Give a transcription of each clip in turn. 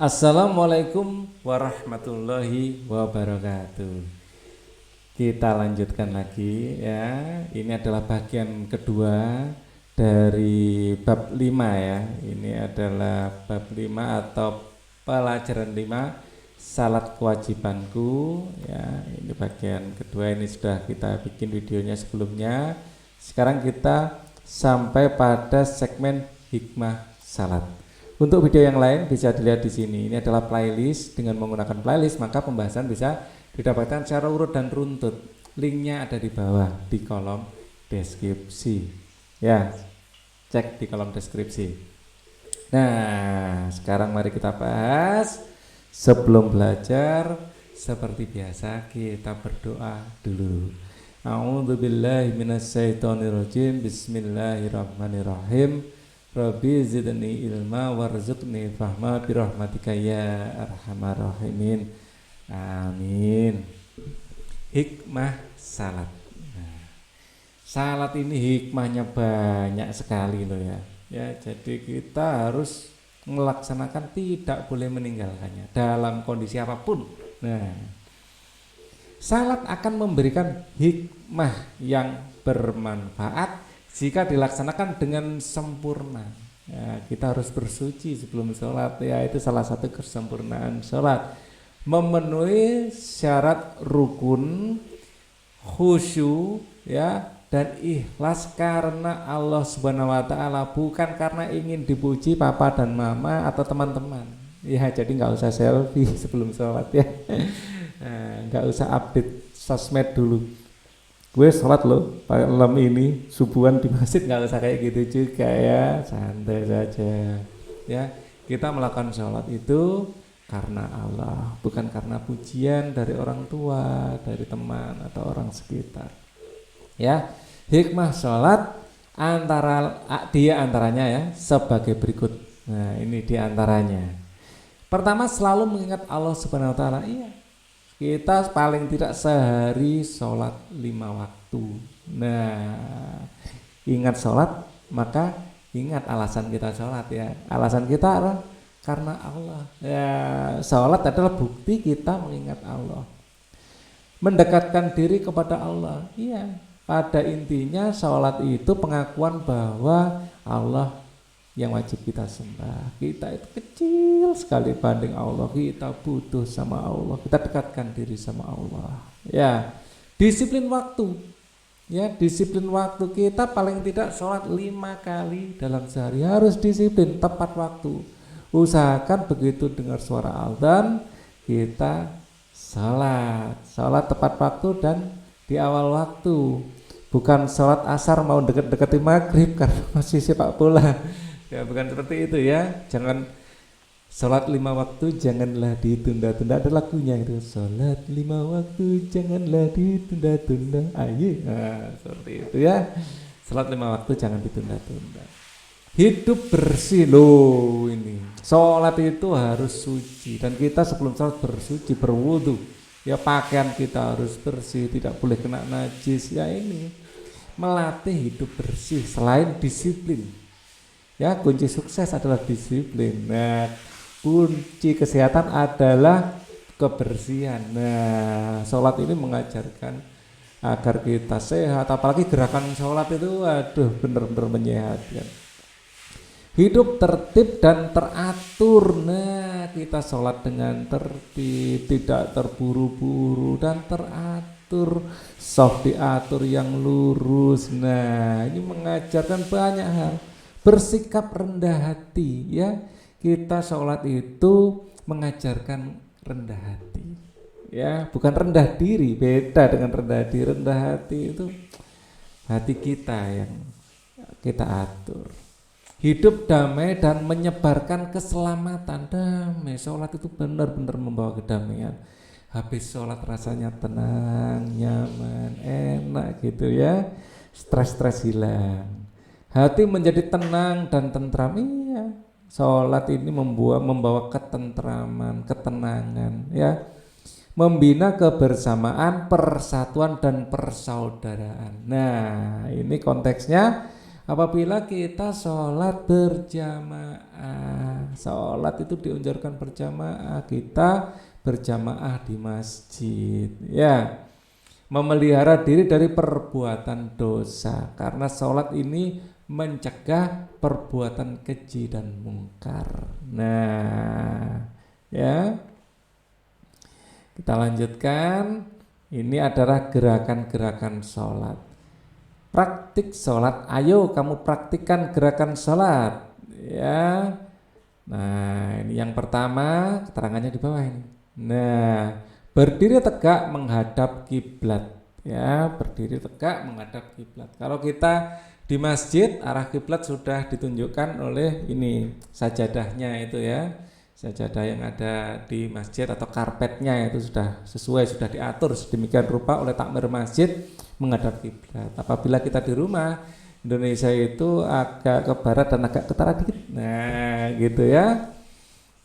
Assalamualaikum warahmatullahi wabarakatuh. Kita lanjutkan lagi ya. Ini adalah bagian kedua dari bab 5 ya. Ini adalah bab 5 atau pelajaran 5 salat kewajibanku ya. Ini bagian kedua, ini sudah kita bikin videonya sebelumnya. Sekarang kita sampai pada segmen hikmah salat. Untuk video yang lain bisa dilihat di sini. Ini adalah playlist. Dengan menggunakan playlist maka pembahasan bisa didapatkan secara urut dan runtut. Linknya ada di bawah di kolom deskripsi. Ya, cek di kolom deskripsi. Nah, sekarang mari kita bahas. Sebelum belajar, seperti biasa kita berdoa dulu. A'udzubillahi minasyaitonirrajim. Bismillahirrahmanirrahim. Rabbi zidni ilma warzuqni fahma birahmatika ya arhamar rahimin. Amin. Hikmah salat. Nah, salat ini hikmahnya banyak sekali loh ya. Ya, jadi kita harus melaksanakan, tidak boleh meninggalkannya dalam kondisi apapun. Nah, salat akan memberikan hikmah yang bermanfaat jika dilaksanakan dengan sempurna. Ya, kita harus bersuci sebelum sholat ya, itu salah satu kesempurnaan sholat. Memenuhi syarat rukun, khusyuk ya, dan ikhlas karena Allah Subhanahu wa ta'ala, bukan karena ingin dipuji papa dan mama atau teman-teman. Ya, jadi nggak usah selfie sebelum sholat ya. Nggak usah update sosmed dulu. Gue sholat loh malam ini subuhan di masjid, nggak usah kayak gitu juga ya, santai saja ya. Kita melakukan sholat itu karena Allah, bukan karena pujian dari orang tua, dari teman atau orang sekitar ya. Hikmah sholat antaranya ya sebagai berikut. Nah, ini diantaranya. Pertama, selalu mengingat Allah Subhanahu wa ta'ala. Iya, kita paling tidak sehari sholat 5 waktu. Nah, ingat sholat, maka ingat alasan kita sholat ya. Alasan kita adalah karena Allah ya. Sholat adalah bukti kita mengingat Allah, mendekatkan diri kepada Allah. Iya, pada intinya sholat itu pengakuan bahwa Allah yang wajib kita sembah. Kita itu kecil sekali banding Allah. Kita butuh sama Allah. Kita dekatkan diri sama Allah. Ya, disiplin waktu. Ya, disiplin waktu kita paling tidak sholat 5 kali dalam sehari. Harus disiplin, tepat waktu. Usahakan begitu dengar suara adzan kita sholat tepat waktu dan di awal waktu. Bukan sholat asar mau deket-deketin maghrib karena masih sepak bola. Ya, bukan seperti itu ya. Jangan sholat 5 waktu janganlah ditunda-tunda. Ada lagunya itu, sholat 5 waktu janganlah ditunda-tunda. Ayo, nah, seperti itu ya. Sholat 5 waktu jangan ditunda-tunda. Hidup bersih loh ini. Sholat itu harus suci, dan kita sebelum sholat bersuci, berwudu. Ya, pakaian kita harus bersih, tidak boleh kena najis. Ya, ini melatih hidup bersih selain disiplin. Ya, kunci sukses adalah disiplin. Nah, kunci kesehatan adalah kebersihan. Nah, sholat ini mengajarkan agar kita sehat. Apalagi gerakan sholat itu, aduh, benar-benar menyehatkan. Hidup tertib dan teratur. Nah, kita sholat dengan tertib, tidak terburu-buru dan teratur. Soft diatur yang lurus. Nah, ini mengajarkan banyak hal. Bersikap rendah hati ya. Kita sholat itu mengajarkan rendah hati ya, bukan rendah diri. Beda dengan rendah diri. Rendah hati itu hati kita yang kita atur. Hidup damai dan menyebarkan keselamatan. Damai, sholat itu benar-benar membawa kedamaian. Habis sholat rasanya tenang, nyaman, enak gitu ya. Stres-stres hilang, hati menjadi tenang dan tentram. Iya, sholat ini membawa ketentraman, ketenangan ya. Membina kebersamaan, persatuan dan persaudaraan. Nah, ini konteksnya apabila kita sholat berjamaah. Sholat itu dianjurkan berjamaah, kita berjamaah di masjid, ya. Memelihara diri dari perbuatan dosa, karena sholat ini mencegah perbuatan keji dan mungkar. Nah, ya, kita lanjutkan. Ini adalah gerakan-gerakan sholat. Praktik sholat, ayo kamu praktikkan gerakan sholat, ya. Nah, ini yang pertama, keterangannya di bawah ini. Nah, berdiri tegak menghadap kiblat, ya, berdiri tegak menghadap kiblat. Kalau kita di masjid, arah kiblat sudah ditunjukkan oleh ini sajadahnya itu, ya. Sajadah yang ada di masjid atau karpetnya itu sudah sesuai, sudah diatur sedemikian rupa oleh takmir masjid menghadap kiblat. Apabila kita di rumah, Indonesia itu agak ke barat dan agak ke utara dikit. Nah, gitu ya.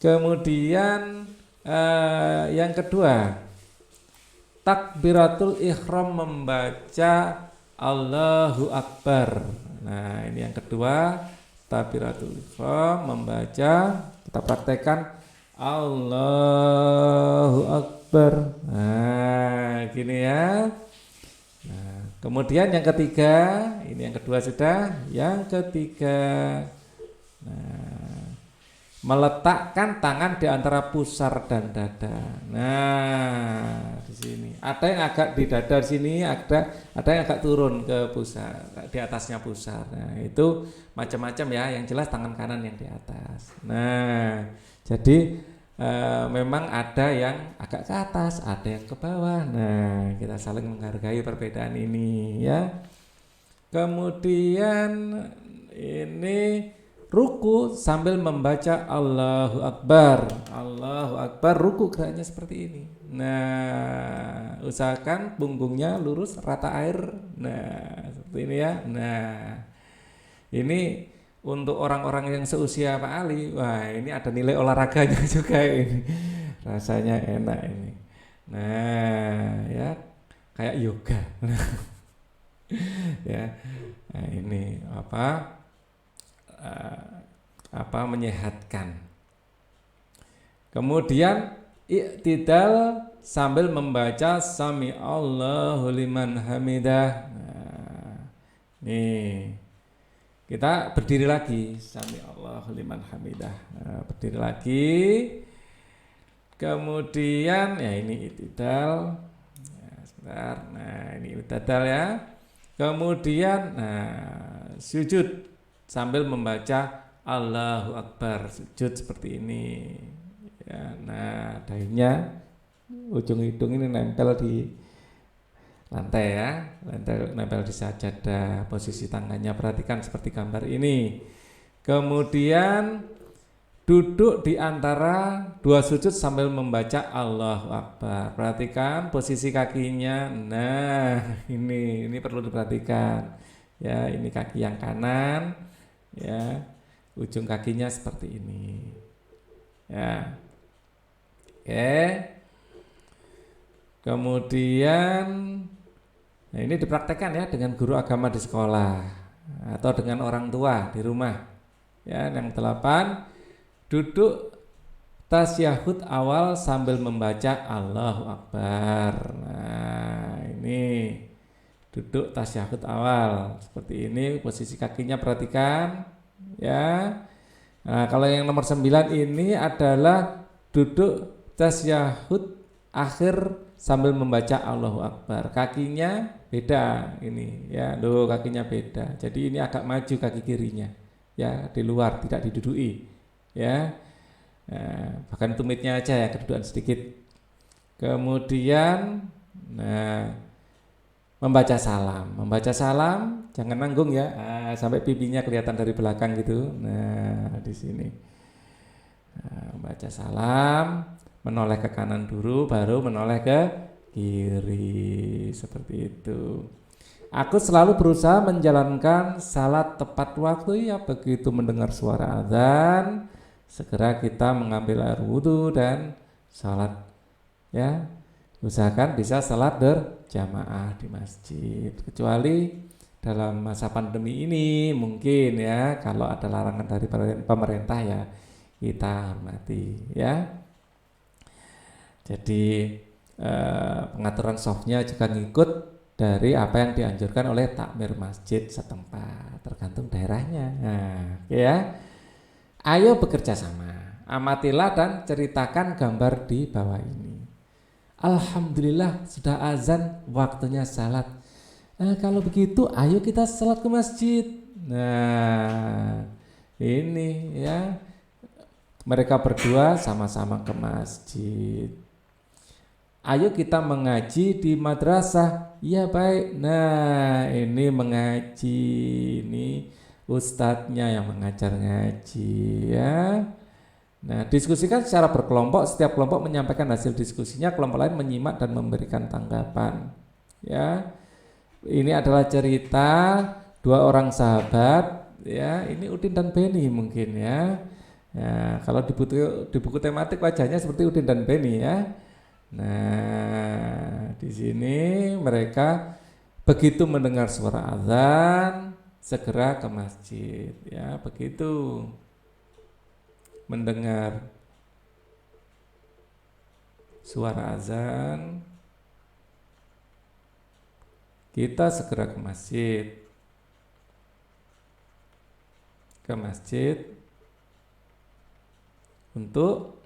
Kemudian yang kedua, takbiratul ihram, membaca Allahu Akbar. Nah, ini yang kedua, takbiratul ihram, membaca, kita praktekkan Allahu Akbar. Nah, gini ya. Nah, kemudian yang ketiga, ini yang kedua sudah, yang ketiga, nah, meletakkan tangan di antara pusar dan dada. Nah, di sini ada yang agak di dada sini, ada yang agak turun ke pusar, di atasnya pusar. Nah, itu macam-macam ya. Yang jelas tangan kanan yang di atas. Nah, jadi memang ada yang agak ke atas, ada yang ke bawah. Nah, kita saling menghargai perbedaan ini, ya. Kemudian ini ruku sambil membaca Allahu Akbar. Allahu Akbar, ruku geraknya seperti ini. Nah, usahakan punggungnya lurus, rata air. Nah, seperti ini ya. Nah, ini untuk orang-orang yang seusia Pak Ali, wah, ini ada nilai olahraganya juga ini. Rasanya enak ini. Nah, ya, kayak yoga. Ya. Nah, ini menyehatkan. Kemudian i'tidal sambil membaca sami Allahu liman hamidah. Nah, nih kita berdiri lagi, sami Allahu liman hamidah. Nah, berdiri lagi. Kemudian ya ini i'tidal. Ya, sebentar. Nah, ini i'tidal ya. Kemudian sujud sambil membaca Allahu Akbar, sujud seperti ini. Ya, nah, dahinya, ujung hidung ini nempel di lantai ya, nempel di sajadah. Posisi tangannya perhatikan seperti gambar ini. Kemudian duduk di antara dua sujud sambil membaca Allahu Akbar. Perhatikan posisi kakinya. Nah, ini perlu diperhatikan. Ya, ini kaki yang kanan. Ya, ujung kakinya seperti ini. Ya. Oke. Kemudian nah, ini dipraktekkan ya dengan guru agama di sekolah atau dengan orang tua di rumah. Ya, yang 8, duduk tasyahud awal sambil membaca Allahu Akbar. Nah, ini duduk tasyahud awal seperti ini, posisi kakinya perhatikan ya. Nah, kalau yang nomor 9 ini adalah duduk tasyahud akhir sambil membaca Allahu Akbar. Kakinya beda ini ya, loh, kakinya beda. Jadi ini agak maju kaki kirinya. Ya, di luar, tidak diduduki. Ya. Nah, bahkan tumitnya aja ya, kedudukan sedikit. Kemudian membaca salam, jangan nanggung ya, sampai pipinya kelihatan dari belakang gitu. Nah, di sini. Membaca salam, menoleh ke kanan dulu, baru menoleh ke kiri, seperti itu. Aku selalu berusaha menjalankan salat tepat waktu ya, begitu mendengar suara azan, segera kita mengambil air wudhu dan salat ya. Usahakan bisa salat berjamaah di masjid, kecuali dalam masa pandemi ini mungkin ya, kalau ada larangan dari pemerintah ya kita hormati ya. Jadi pengaturan softnya juga ngikut dari apa yang dianjurkan oleh takmir masjid setempat, tergantung daerahnya. Nah, ya. Ayo bekerja sama, amatilah dan ceritakan gambar di bawah ini. Alhamdulillah sudah azan, waktunya salat. Kalau begitu ayo kita salat ke masjid. Nah, ini ya, mereka berdua sama-sama ke masjid. Ayo kita mengaji di madrasah. Ya baik. Nah, ini mengaji, ini ustadznya yang mengajar ngaji ya. Nah, diskusikan secara berkelompok, setiap kelompok menyampaikan hasil diskusinya, kelompok lain menyimak dan memberikan tanggapan. Ya. Ini adalah cerita dua orang sahabat ya, ini Udin dan Beni mungkin ya. Ya, kalau di buku tematik wajahnya seperti Udin dan Beni ya. Nah, di sini mereka begitu mendengar suara azan segera ke masjid ya, begitu mendengar suara azan kita segera ke masjid untuk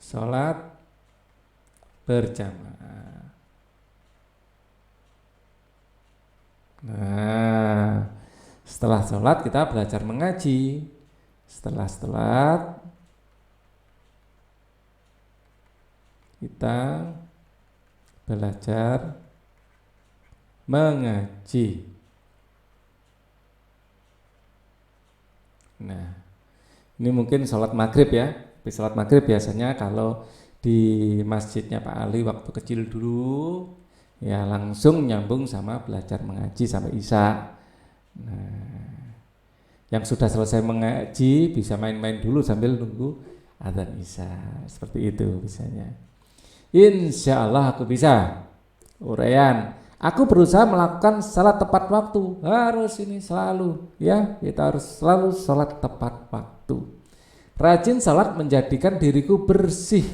sholat berjamaah. Nah, setelah sholat kita belajar mengaji. Setelah sholat kita belajar mengaji. Nah, ini mungkin sholat maghrib ya. Di sholat maghrib biasanya kalau di masjidnya Pak Ali waktu kecil dulu ya langsung nyambung sama belajar mengaji sampai isya. Nah, yang sudah selesai mengaji bisa main-main dulu sambil nunggu adzan isya, seperti itu biasanya. Insya Allah aku bisa. Uraian, aku berusaha melakukan salat tepat waktu. Harus ini selalu ya, kita harus selalu salat tepat waktu. Rajin salat menjadikan diriku bersih.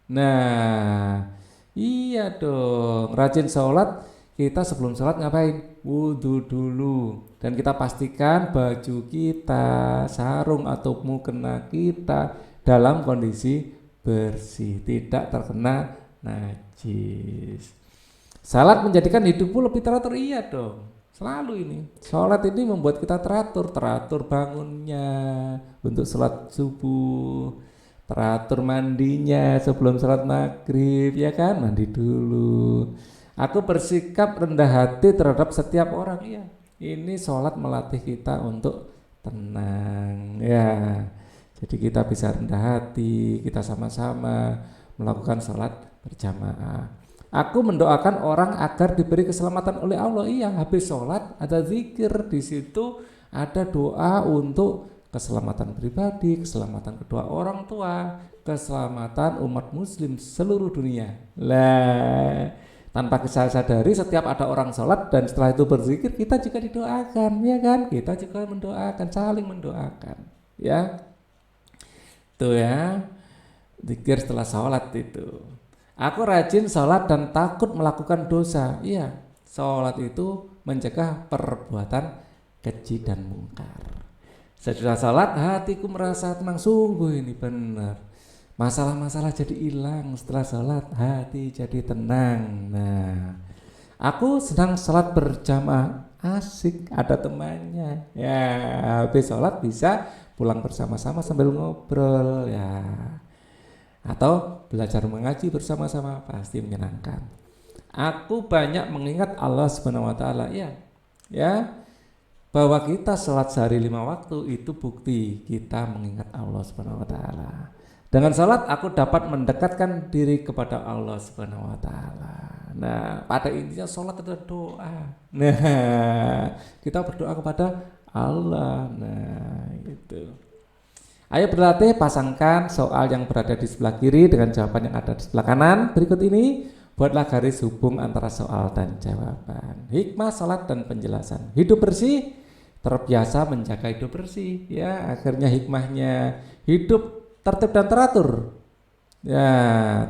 Nah, iya dong, rajin salat. Kita sebelum sholat ngapain? Wudhu dulu. Dan kita pastikan baju kita, sarung atau mukena kita dalam kondisi bersih, tidak terkena najis. Salat menjadikan hidupmu lebih teratur. Iya dong, selalu ini. Sholat ini membuat kita teratur bangunnya untuk sholat subuh, teratur mandinya sebelum sholat maghrib, ya kan? Mandi dulu. Aku bersikap rendah hati terhadap setiap orang. Iya, ini sholat melatih kita untuk tenang ya. Jadi kita bisa rendah hati, kita sama-sama melakukan sholat berjamaah. Aku mendoakan orang agar diberi keselamatan oleh Allah. Iya, habis sholat ada zikir, di situ ada doa untuk keselamatan pribadi, keselamatan kedua orang tua, keselamatan umat muslim seluruh dunia. Lah, tanpa kita sadari setiap ada orang sholat dan setelah itu berzikir kita juga didoakan, ya kan? Kita juga mendoakan, saling mendoakan, ya. Tuh ya, zikir setelah sholat itu. Aku rajin sholat dan takut melakukan dosa. Iya, sholat itu mencegah perbuatan keji dan mungkar. Setelah sholat hatiku merasa tenang, sungguh ini benar. Masalah-masalah jadi hilang setelah sholat, hati jadi tenang. Nah, aku sedang sholat berjamaah, asik, ada temannya. Ya, habis sholat bisa pulang bersama-sama sambil ngobrol ya. Atau belajar mengaji bersama-sama, pasti menyenangkan. Aku banyak mengingat Allah Subhanahu wa taala. Ya. Bahwa kita sholat sehari 5 waktu itu bukti kita mengingat Allah Subhanahu wa taala. Dengan salat aku dapat mendekatkan diri kepada Allah Subhanahu wa taala. Nah, pada intinya salat adalah doa. Nah, kita berdoa kepada Allah. Nah, itu. Ayo berlatih, pasangkan soal yang berada di sebelah kiri dengan jawaban yang ada di sebelah kanan. Berikut ini Buatlah garis hubung antara soal dan jawaban. Hikmah salat dan penjelasan. Hidup bersih, terbiasa menjaga hidup bersih. Ya, akhirnya hikmahnya hidup tertib dan teratur. Ya,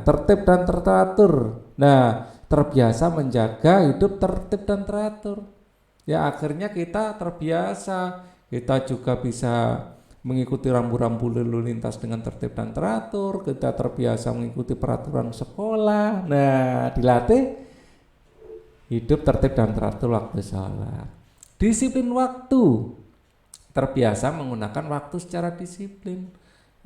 tertib dan teratur. Nah, terbiasa menjaga hidup tertib dan teratur. Ya, akhirnya kita terbiasa. Kita juga bisa mengikuti rambu-rambu lalu lintas dengan tertib dan teratur. Kita terbiasa mengikuti peraturan sekolah. Nah, dilatih hidup tertib dan teratur waktu sholat. Disiplin waktu, terbiasa menggunakan waktu secara disiplin.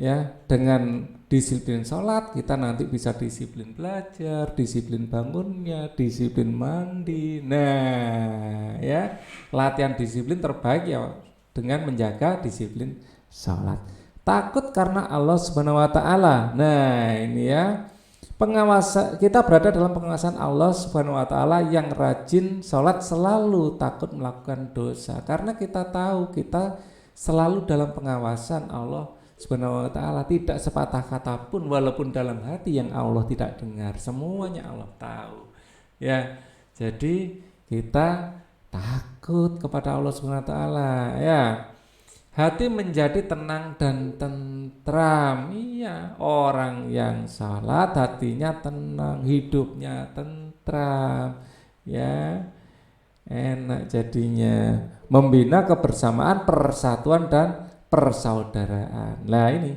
Ya, dengan disiplin sholat kita nanti bisa disiplin belajar, disiplin bangunnya, disiplin mandi. Nah, ya, latihan disiplin terbaik ya dengan menjaga disiplin sholat. Takut karena Allah Subhanahu wa taala. Nah, ini ya. Pengawasan, kita berada dalam pengawasan Allah Subhanahu wa taala yang rajin sholat, selalu takut melakukan dosa. Karena kita tahu kita selalu dalam pengawasan Allah Subhanahu wa taala, tidak sepatah kata pun walaupun dalam hati yang Allah tidak dengar, semuanya Allah tahu. Ya, jadi kita takut kepada Allah Subhanahu wa taala, ya. Hati menjadi tenang dan tentram. Iya, orang yang salat hatinya tenang, hidupnya tentram. Ya, enak jadinya. Membina kebersamaan, persatuan dan persaudaraan. Nah, ini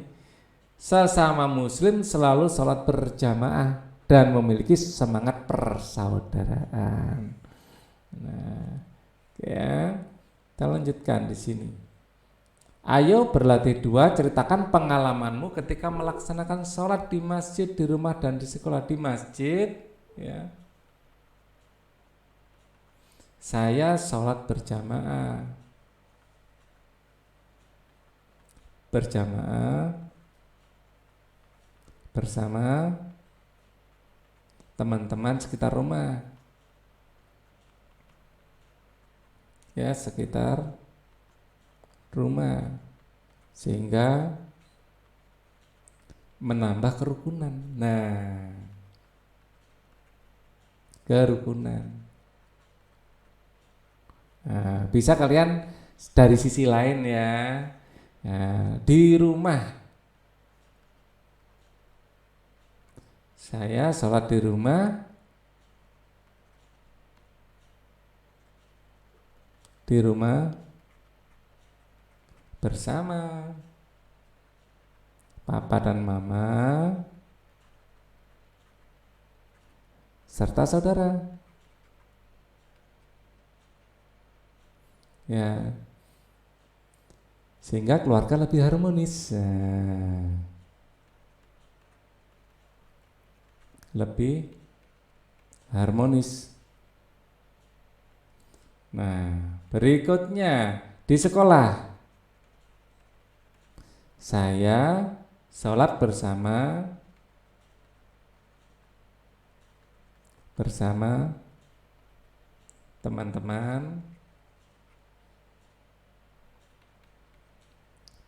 sesama muslim selalu salat berjamaah dan memiliki semangat persaudaraan. Nah, ya, kita lanjutkan di sini. Ayo berlatih dua, ceritakan pengalamanmu ketika melaksanakan sholat di masjid, di rumah dan di sekolah. Di masjid, ya, saya sholat berjamaah bersama teman-teman sekitar rumah, ya, sekitar rumah, sehingga menambah kerukunan. Nah, kerukunan. Nah, bisa kalian dari sisi lain ya. Nah, di rumah saya sholat di rumah bersama papa dan mama serta saudara. Ya, sehingga keluarga lebih harmonis. Nah, lebih harmonis. Nah, berikutnya di sekolah saya sholat bersama teman-teman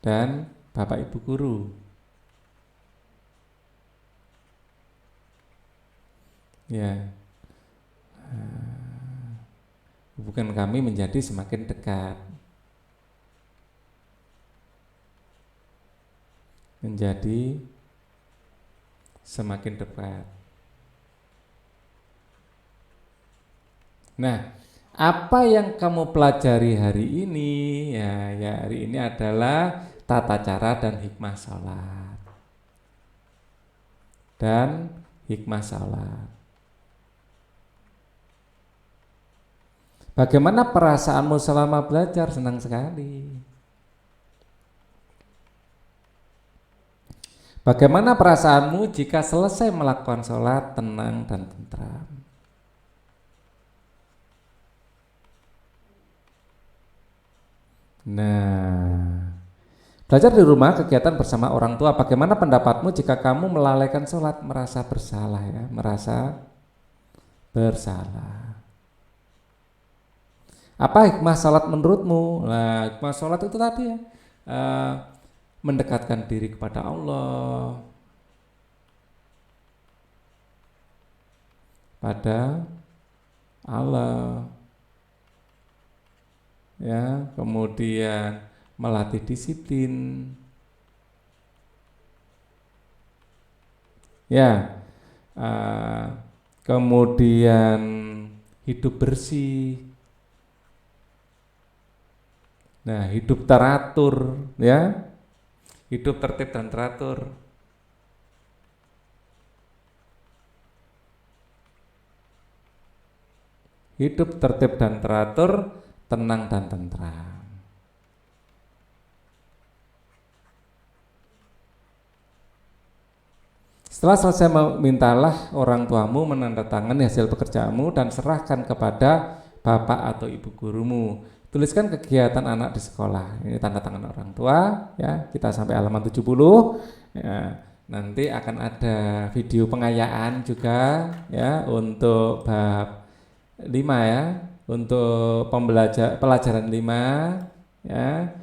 dan bapak ibu guru. Ya, hubungan kami menjadi semakin dekat, menjadi semakin dekat. Nah, apa yang kamu pelajari hari ini? Ya, hari ini adalah tata cara dan hikmah salat. Bagaimana perasaanmu selama belajar? Senang sekali. Bagaimana perasaanmu jika selesai melakukan sholat? Tenang dan tentram. Nah, belajar di rumah, kegiatan bersama orang tua. Bagaimana pendapatmu jika kamu melalaikan sholat? Merasa bersalah, ya, merasa bersalah. Apa hikmah sholat menurutmu? Nah, hikmah sholat itu tadi ya, mendekatkan diri kepada Allah, pada Allah. Ya, kemudian melatih disiplin. Ya, kemudian hidup bersih. Nah, hidup teratur, ya, hidup tertib dan teratur. Hidup tertib dan teratur, tenang dan tentram. Setelah selesai, mintalah orang tuamu menandatangani hasil pekerjaanmu dan serahkan kepada bapak atau ibu gurumu. Tuliskan kegiatan anak di sekolah. Ini tanda tangan orang tua, ya. Kita sampai halaman 70. Ya, nanti akan ada video pengayaan juga, ya, untuk bab 5, ya. Untuk pelajaran 5, ya,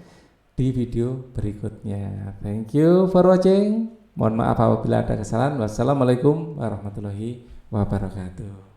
di video berikutnya. Thank you for watching. Mohon maaf apabila ada kesalahan. Wassalamualaikum warahmatullahi wabarakatuh.